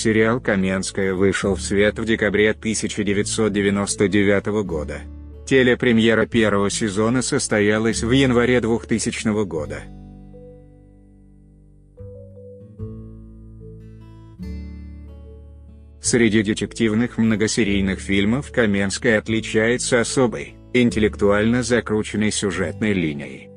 Сериал «Каменская» вышел в свет в декабре 1999 года. Телепремьера первого сезона состоялась в январе 2000 года. Среди детективных многосерийных фильмов «Каменская» отличается особой, интеллектуально закрученной сюжетной линией.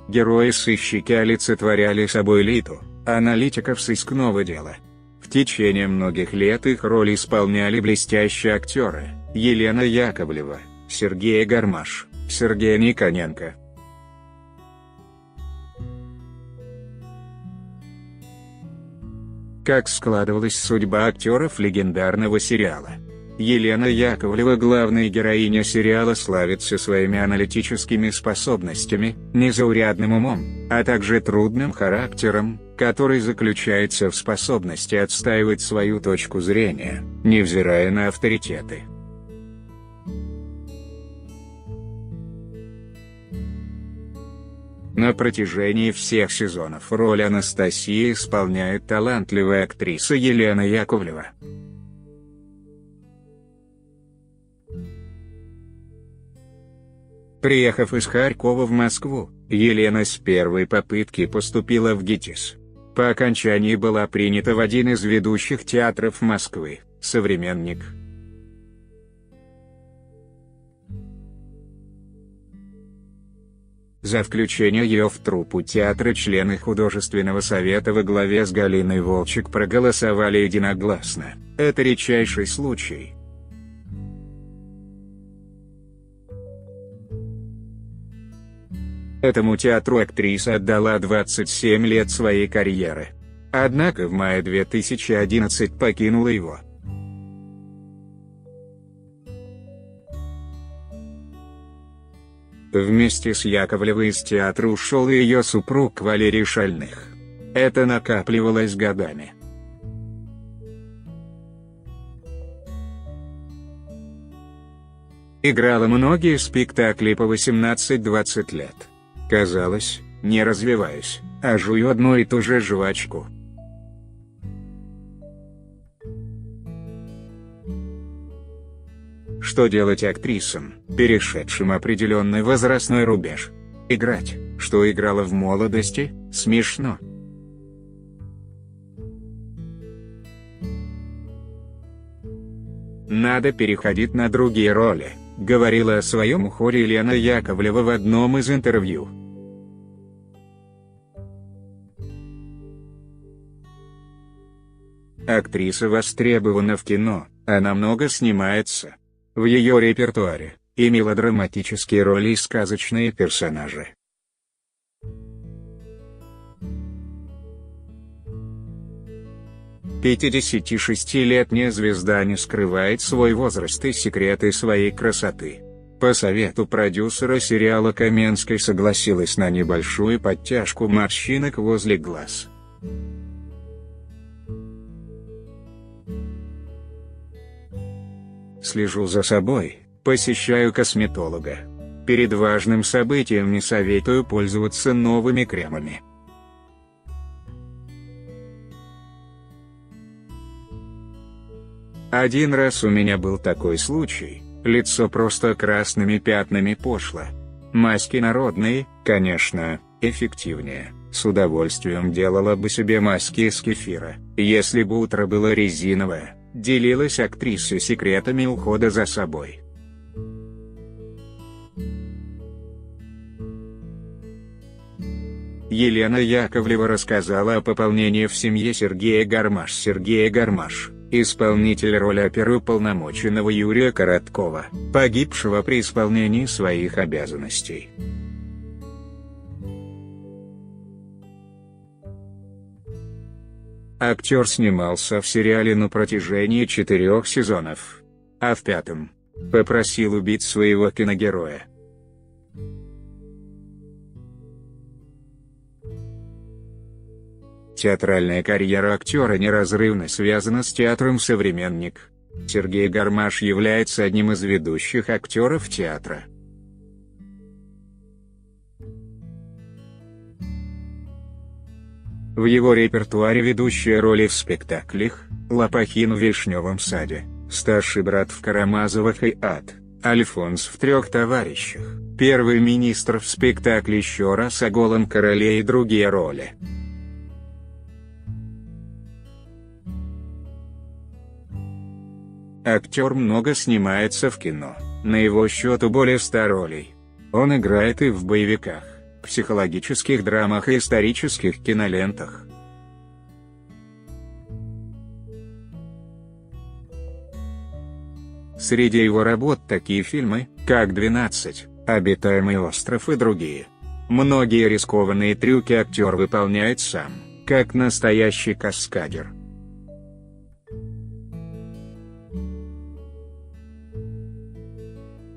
Герои-сыщики олицетворяли собой элиту, аналитиков сыскного дела. В течение многих лет их роли исполняли блестящие актеры: Елена Яковлева, Сергей Гармаш, Сергей Никоненко. Как складывалась судьба актеров легендарного сериала? Елена Яковлева, главная героиня сериала, славится своими аналитическими способностями, незаурядным умом, а также трудным характером, который заключается в способности отстаивать свою точку зрения, невзирая на авторитеты. На протяжении всех сезонов роль Анастасии исполняет талантливая актриса Елена Яковлева. Приехав из Харькова в Москву, Елена с первой попытки поступила в ГИТИС. По окончании была принята в один из ведущих театров Москвы – «Современник». За включение ее в труппу театра члены художественного совета во главе с Галиной Волчек проголосовали единогласно. Это редчайший случай. Этому театру актриса отдала 27 лет своей карьеры. Однако в мае 2011 покинула его. Вместе с Яковлевой из театра ушел и ее супруг Валерий Шальных. Это накапливалось годами. Играла многие спектакли по 18-20 лет. Казалось, не развиваюсь, а жую одну и ту же жвачку. Что делать актрисам, перешедшим определенный возрастной рубеж? Играть, что играла в молодости, смешно. Надо переходить на другие роли, говорила о своем уходе Елена Яковлева в одном из интервью. Актриса востребована в кино, она много снимается. В ее репертуаре и мелодраматические роли, и сказочные персонажи. Пятидесятишестилетняя звезда не скрывает свой возраст и секреты своей красоты. По совету продюсера сериала «Каменской» согласилась на небольшую подтяжку морщинок возле глаз. Слежу за собой, посещаю косметолога. Перед важным событием не советую пользоваться новыми кремами. Один раз у меня был такой случай, лицо просто красными пятнами пошло. Маски народные, конечно, эффективнее, с удовольствием делала бы себе маски из кефира, если бы утро было резиновое. Делилась актриса секретами ухода за собой. Елена Яковлева рассказала о пополнении в семье Сергея Гармаш. Сергей Гармаш, исполнитель роли оперуполномоченного Юрия Короткова, погибшего при исполнении своих обязанностей. Актер снимался в сериале на протяжении 4 сезонов, а в 5-м попросил убить своего киногероя. Театральная карьера актера неразрывно связана с театром «Современник». Сергей Гармаш является одним из ведущих актеров театра. В его репертуаре ведущие роли в спектаклях «Лопахин в вишневом саде», «Старший брат в Карамазовых» и «Ад», «Альфонс в трех товарищах», «Первый министр» в спектакле «Еще раз о голом короле» и другие роли. Актер много снимается в кино, на его счету более 100 ролей. Он играет и в боевиках, психологических драмах и исторических кинолентах. Среди его работ такие фильмы, как «12», «Обитаемый остров» и другие. Многие рискованные трюки актер выполняет сам, как настоящий каскадер.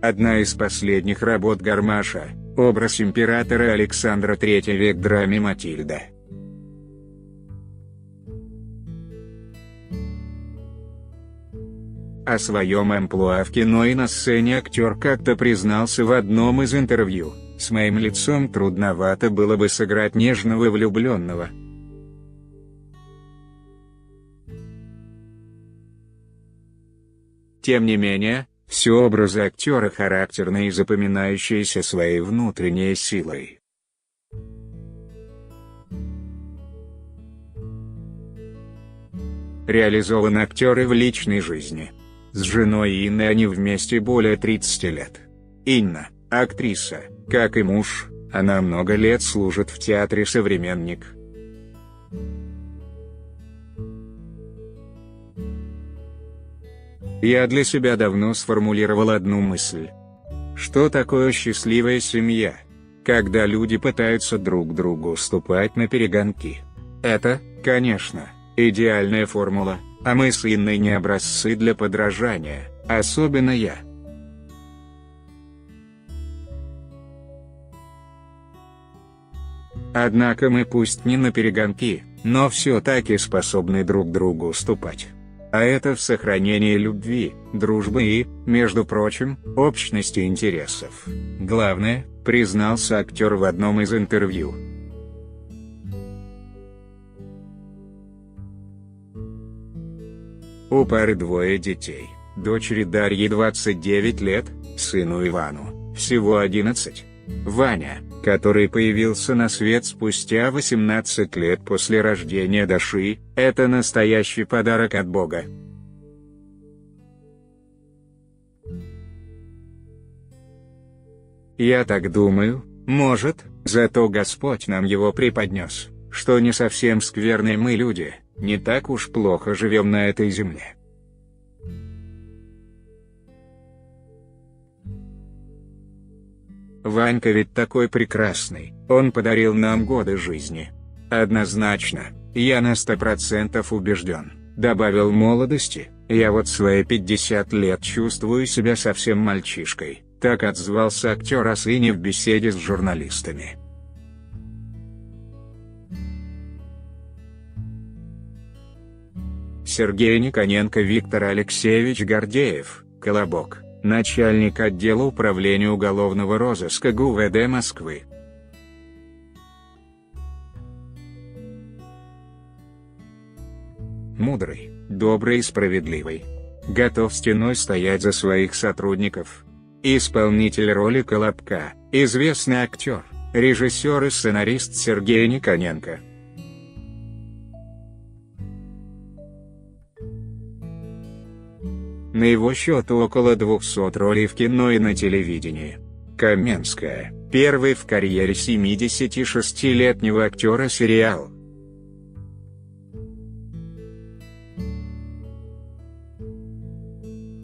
Одна из последних работ Гармаша – образ императора Александра III век в драме «Матильда». О своем амплуа в кино и на сцене актер как-то признался в одном из интервью: «С моим лицом трудновато было бы сыграть нежного влюбленного». Тем не менее, все образы актера характерны и запоминающиеся своей внутренней силой. Реализован актер и в личной жизни. С женой Инной они вместе более 30 лет. Инна – актриса, как и муж, она много лет служит в театре «Современник». Я для себя давно сформулировал одну мысль. Что такое счастливая семья? Когда люди пытаются друг другу уступать на перегонки. Это, конечно, идеальная формула, а мы с Инной не образцы для подражания, особенно я. Однако мы пусть не на перегонки, но все-таки способны друг другу уступать. А это в сохранении любви, дружбы и, между прочим, общности интересов. Главное, признался актер в одном из интервью. У пары двое детей, дочери Дарье 29 лет, сыну Ивану, всего 11. Ваня, который появился на свет спустя 18 лет после рождения Даши, это настоящий подарок от Бога. Я так думаю, может, зато Господь нам его преподнес, что не совсем скверные мы люди, не так уж плохо живем на этой земле. Ванька ведь такой прекрасный, он подарил нам годы жизни. Однозначно, я на 100% убежден, добавил молодости, я вот свои 50 лет чувствую себя совсем мальчишкой, так отзвался актер о сыне в беседе с журналистами. Сергей Никоненко Виктор Алексеевич Гордеев, Колобок, начальник отдела управления уголовного розыска ГУВД Москвы. Мудрый, добрый и справедливый. Готов стеной стоять за своих сотрудников. Исполнитель роли Колобка, известный актер, режиссер и сценарист Сергей Никоненко. На его счету около 200 ролей в кино и на телевидении. Каменская, первый в карьере 76-летнего актера сериал.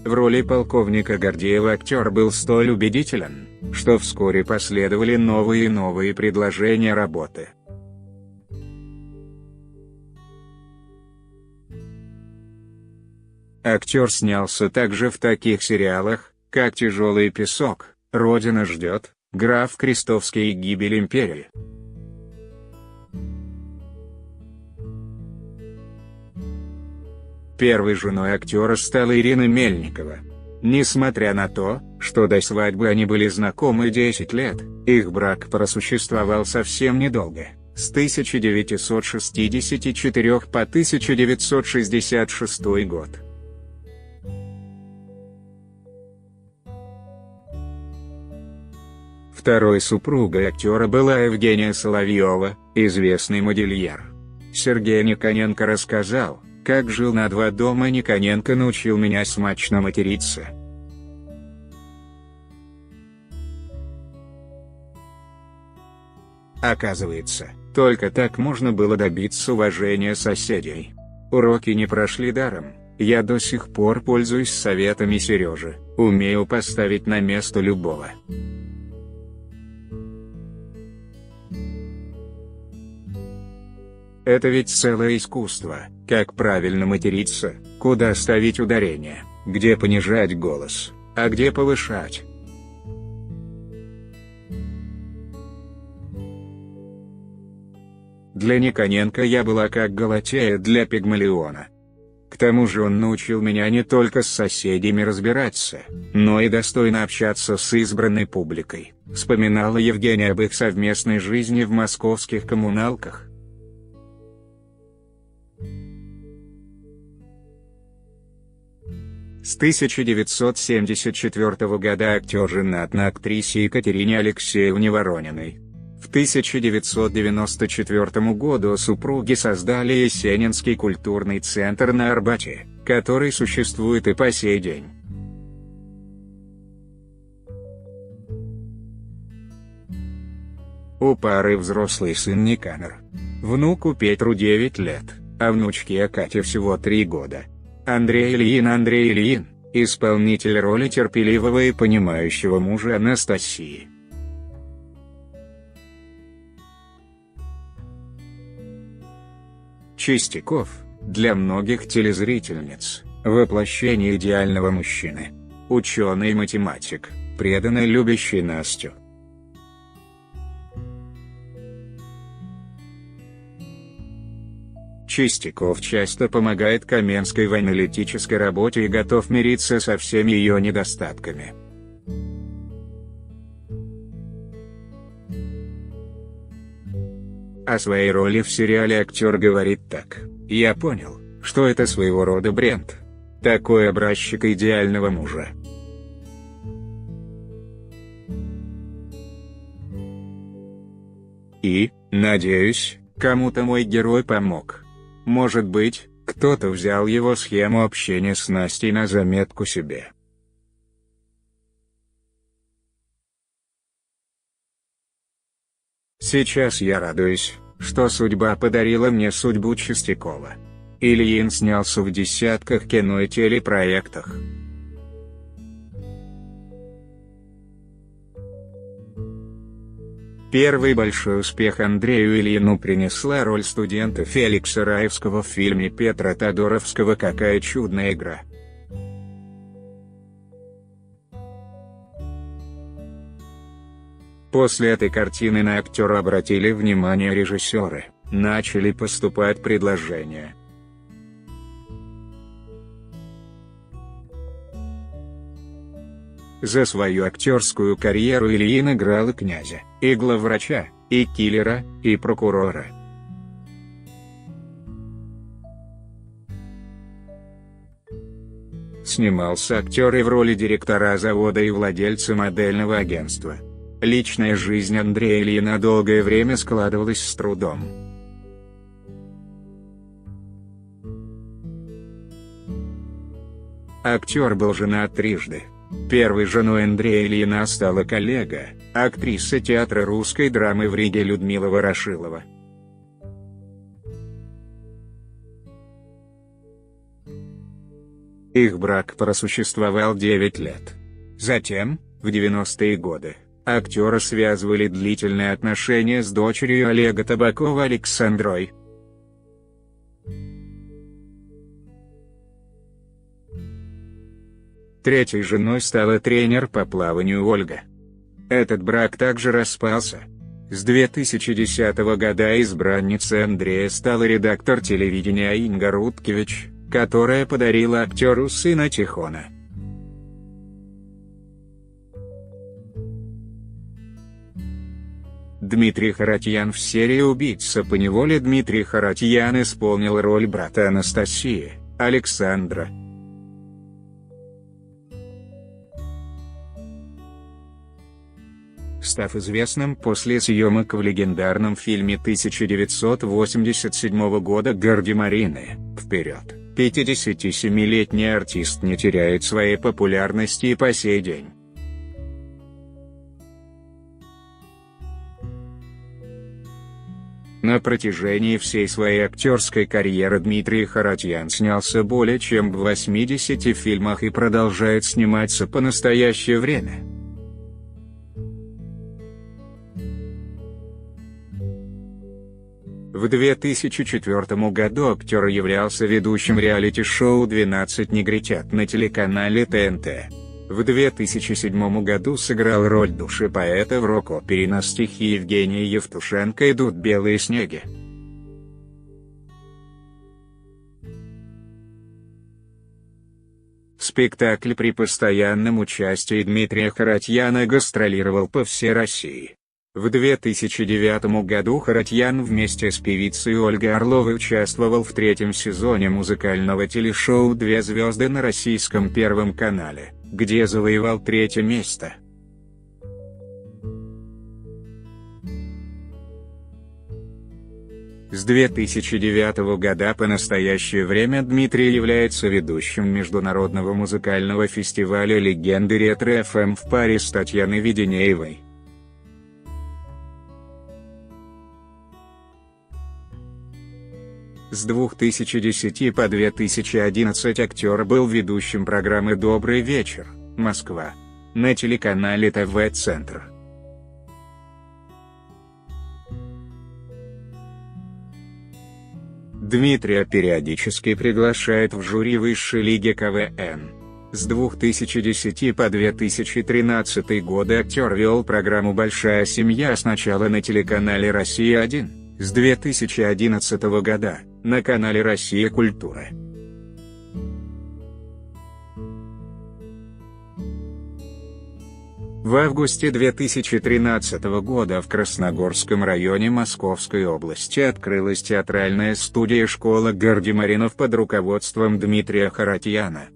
В роли полковника Гордеева актер был столь убедителен, что вскоре последовали новые и новые предложения работы. Актер снялся также в таких сериалах, как «Тяжелый песок», «Родина ждет», «Граф Крестовский» и «Гибель империи». Первой женой актера стала Ирина Мельникова. Несмотря на то, что до свадьбы они были знакомы 10 лет, их брак просуществовал совсем недолго. с 1964 по 1966 год. Второй супругой актера была Евгения Соловьева, известный модельер. Сергей Никоненко рассказал, как жил на 2 дома. Никоненко научил меня смачно материться. Оказывается, только так можно было добиться уважения соседей. Уроки не прошли даром, я до сих пор пользуюсь советами Сережи, умею поставить на место любого. Это ведь целое искусство, как правильно материться, куда ставить ударение, где понижать голос, а где повышать. Для Никоненко я была как Галатея для Пигмалиона. К тому же он научил меня не только с соседями разбираться, но и достойно общаться с избранной публикой, вспоминала Евгения об их совместной жизни в московских коммуналках. С 1974 года актер женат на актрисе Екатерине Алексеевне Ворониной. В 1994 году супруги создали Есенинский культурный центр на Арбате, который существует и по сей день. У пары взрослый сын Никанор. Внуку Петру 9 лет, а внучке Кате всего 3 года. Андрей Ильин, исполнитель роли терпеливого и понимающего мужа Анастасии. Чистяков, для многих телезрительниц, воплощение идеального мужчины. Ученый и математик, преданно любящий Настю. Чистяков часто помогает Каменской в аналитической работе и готов мириться со всеми ее недостатками. О своей роли в сериале актер говорит так: «Я понял, что это своего рода бренд. Такой образчик идеального мужа». И, надеюсь, кому-то мой герой помог. Может быть, кто-то взял его схему общения с Настей на заметку себе. Сейчас я радуюсь, что судьба подарила мне судьбу Чистякова. Ильин снялся в десятках кино и телепроектах. Первый большой успех Андрею Ильину принесла роль студента Феликса Раевского в фильме Петра Тодоровского «Какая чудная игра». После этой картины на актера обратили внимание режиссеры, начали поступать предложения. За свою актерскую карьеру Ильин играл и князя, и главврача, и киллера, и прокурора. Снимался актер и в роли директора завода и владельца модельного агентства. Личная жизнь Андрея Ильина долгое время складывалась с трудом. Актер был женат трижды. Первой женой Андрея Ильина стала коллега, актриса театра русской драмы в Риге Людмила Ворошилова. Их брак просуществовал 9 лет. Затем, в 90-е годы, актера связывали длительные отношения с дочерью Олега Табакова Александрой. Третьей женой стала тренер по плаванию Ольга. Этот брак также распался. С 2010 года избранницей Андрея стала редактор телевидения Инга Рудкевич, которая подарила актеру сына Тихона. Дмитрий Харатьян в серии «Убийца по неволе». Дмитрий Харатьян исполнил роль брата Анастасии, Александра. Став известным после съемок в легендарном фильме 1987 года «Гардемарины», вперед, 57-летний артист не теряет своей популярности и по сей день. На протяжении всей своей актерской карьеры Дмитрий Харатьян снялся более чем в 80 фильмах и продолжает сниматься по настоящее время. В 2004 году актер являлся ведущим реалити-шоу «12 негритят» на телеканале ТНТ. В 2007 году сыграл роль душепоэта в рок-опере на стихи Евгения Евтушенко «Идут белые снеги». Спектакль при постоянном участии Дмитрия Харатьяна гастролировал по всей России. В 2009 году Харатьян вместе с певицей Ольгой Орловой участвовал в 3-м сезоне музыкального телешоу «Две звезды» на российском Первом канале, где завоевал 3-е место. С 2009 года по настоящее время Дмитрий является ведущим международного музыкального фестиваля «Легенды Ретро-ФМ» в паре с Татьяной Веденеевой. С 2010 по 2011 актер был ведущим программы «Добрый вечер, Москва» на телеканале ТВ-центр. Дмитрия периодически приглашают в жюри высшей лиги КВН. С 2010 по 2013 годы актер вел программу «Большая семья» сначала на телеканале «Россия-1», с 2011 года на канале «Россия Культура». В августе 2013 года в Красногорском районе Московской области открылась театральная студия «Школа Гардемаринов» под руководством Дмитрия Харатьяна.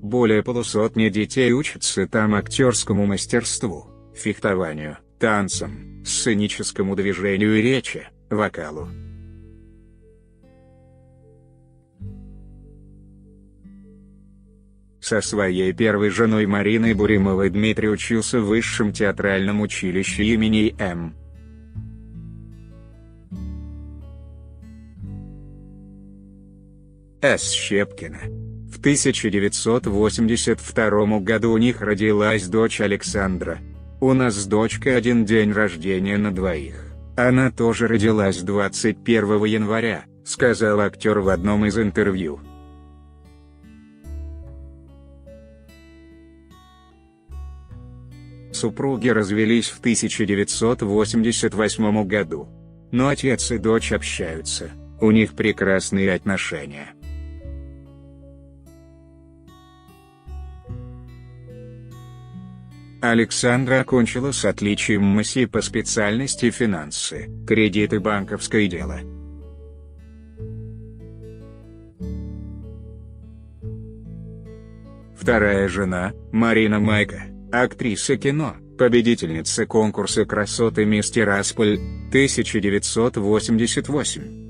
Более полусотни детей учатся там актерскому мастерству, фехтованию, танцам, сценическому движению и речи, вокалу. Со своей первой женой Мариной Буримовой Дмитрий учился в Высшем театральном училище имени М. С. Щепкина. В 1982 году у них родилась дочь Александра. «У нас с дочкой один день рождения на двоих. Она тоже родилась 21 января», — сказал актер в одном из интервью. Супруги развелись в 1988 году. Но отец и дочь общаются, у них прекрасные отношения. Александра окончила с отличием МСИ по специальности финансы, кредит и банковское дело. Вторая жена, Марина Майка, актриса кино, победительница конкурса красоты «Мисс Тирасполь» 1988.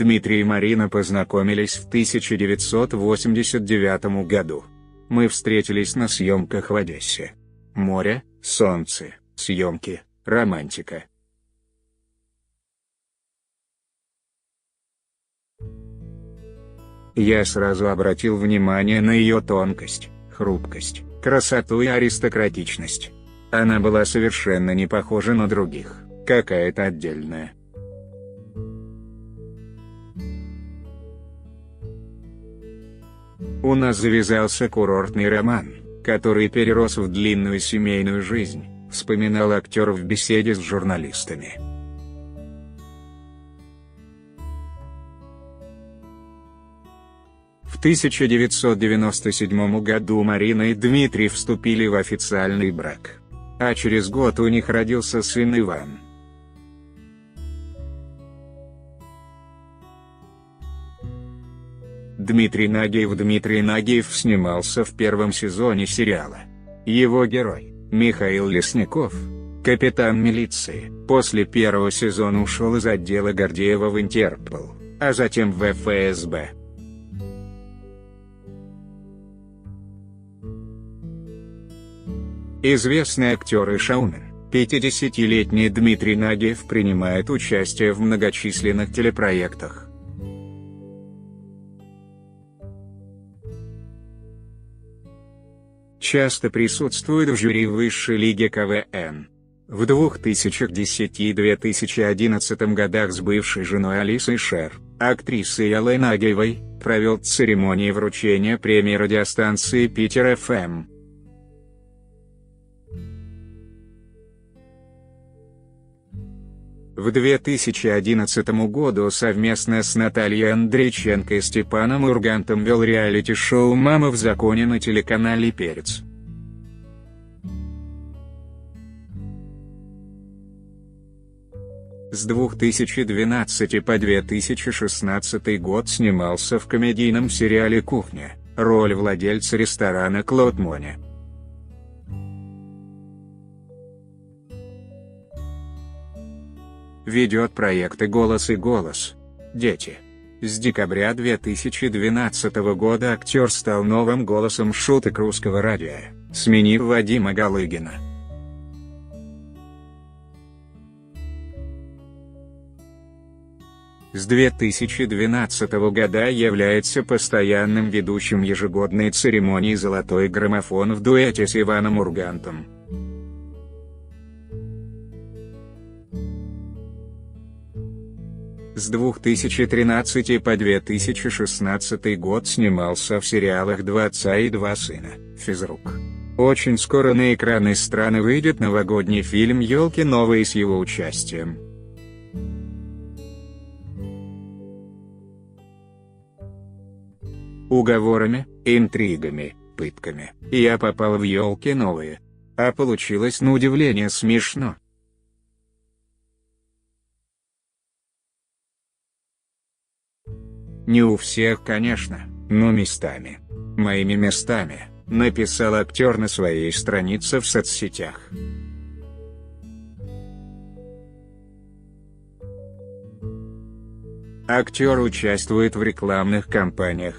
Дмитрий и Марина познакомились в 1989 году. Мы встретились на съемках в Одессе. Море, солнце, съемки, романтика. Я сразу обратил внимание на ее тонкость, хрупкость, красоту и аристократичность. Она была совершенно не похожа на других, какая-то отдельная. У нас завязался курортный роман, который перерос в длинную семейную жизнь, вспоминал актер в беседе с журналистами. 1997 году Марина и Дмитрий вступили в официальный брак. А через год у них родился сын Иван. Дмитрий Нагиев снимался в первом сезоне сериала. Его герой, Михаил Лесников, капитан милиции, после первого сезона ушел из отдела Гордеева в Интерпол, а затем в ФСБ. Известный актер и шоумен, 50-летний Дмитрий Нагиев принимает участие в многочисленных телепроектах. Часто присутствует в жюри высшей лиги КВН. В 2010 и 2011 годах с бывшей женой Алисой Шер, актрисой Аллой Нагиевой, провел церемонии вручения премии радиостанции Питер ФМ. В 2011 году совместно с Натальей Андрейченко и Степаном Ургантом вел реалити-шоу «Мама в законе» на телеканале «Перец». С 2012 по 2016 год снимался в комедийном сериале «Кухня», роль владельца ресторана Клод Моня. Ведет проекты «Голос» и «Голос. Дети». С декабря 2012 года актер стал новым голосом шуток русского радио, сменив Вадима Галыгина. С 2012 года является постоянным ведущим ежегодной церемонии «Золотой граммофон» в дуэте с Иваном Ургантом. С 2013 по 2016 год снимался в сериалах «Два отца и два сына», «Физрук». Очень скоро на экраны страны выйдет новогодний фильм «Елки новые» с его участием. Уговорами, интригами, пытками я попал в «Елки новые». А получилось на удивление смешно. Не у всех, конечно, но местами. Моими местами, написал актер на своей странице в соцсетях. Актер участвует в рекламных кампаниях.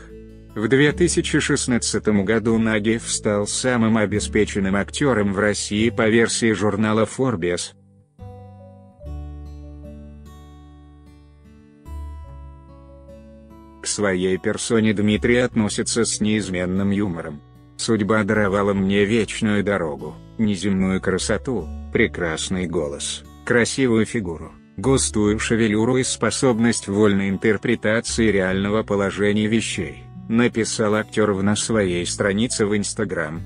В 2016 году Нагиев стал самым обеспеченным актером в России по версии журнала Forbes. К своей персоне Дмитрий относится с неизменным юмором. Судьба даровала мне вечную дорогу, неземную красоту, прекрасный голос, красивую фигуру, густую шевелюру и способность вольной интерпретации реального положения вещей, написал актер на своей странице в Instagram.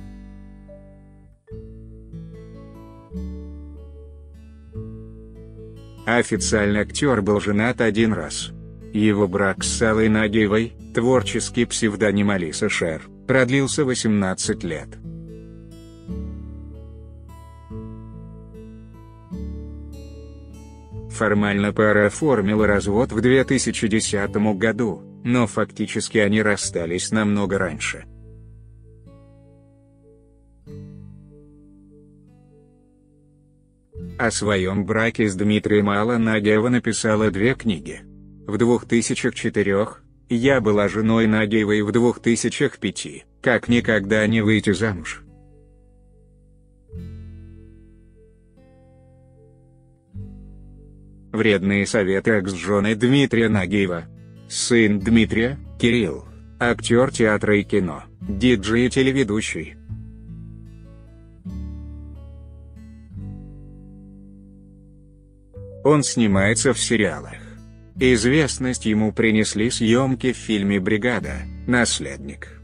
Официально актер был женат один раз. Его брак с Аллой Нагиевой, творческий псевдоним Алиса Шер, продлился 18 лет. Формально пара оформила развод в 2010 году, но фактически они расстались намного раньше. О своем браке с Дмитрием Алла Нагиева написала 2 книги. В 2004 «Я была женой Нагиевой», в 2005 «Как никогда не выйти замуж». Вредные советы экс-жены Дмитрия Нагиева. Сын Дмитрия, Кирилл, актер театра и кино, диджей и телеведущий. Он снимается в сериалах. Известность ему принесли съемки в фильме «Бригада. Наследник».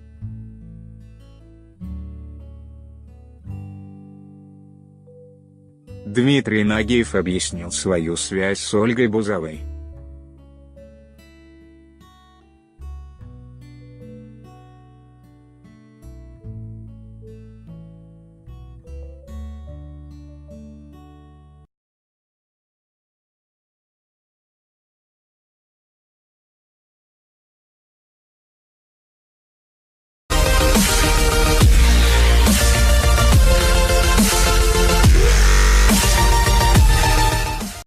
Дмитрий Нагиев объяснил свою связь с Ольгой Бузовой.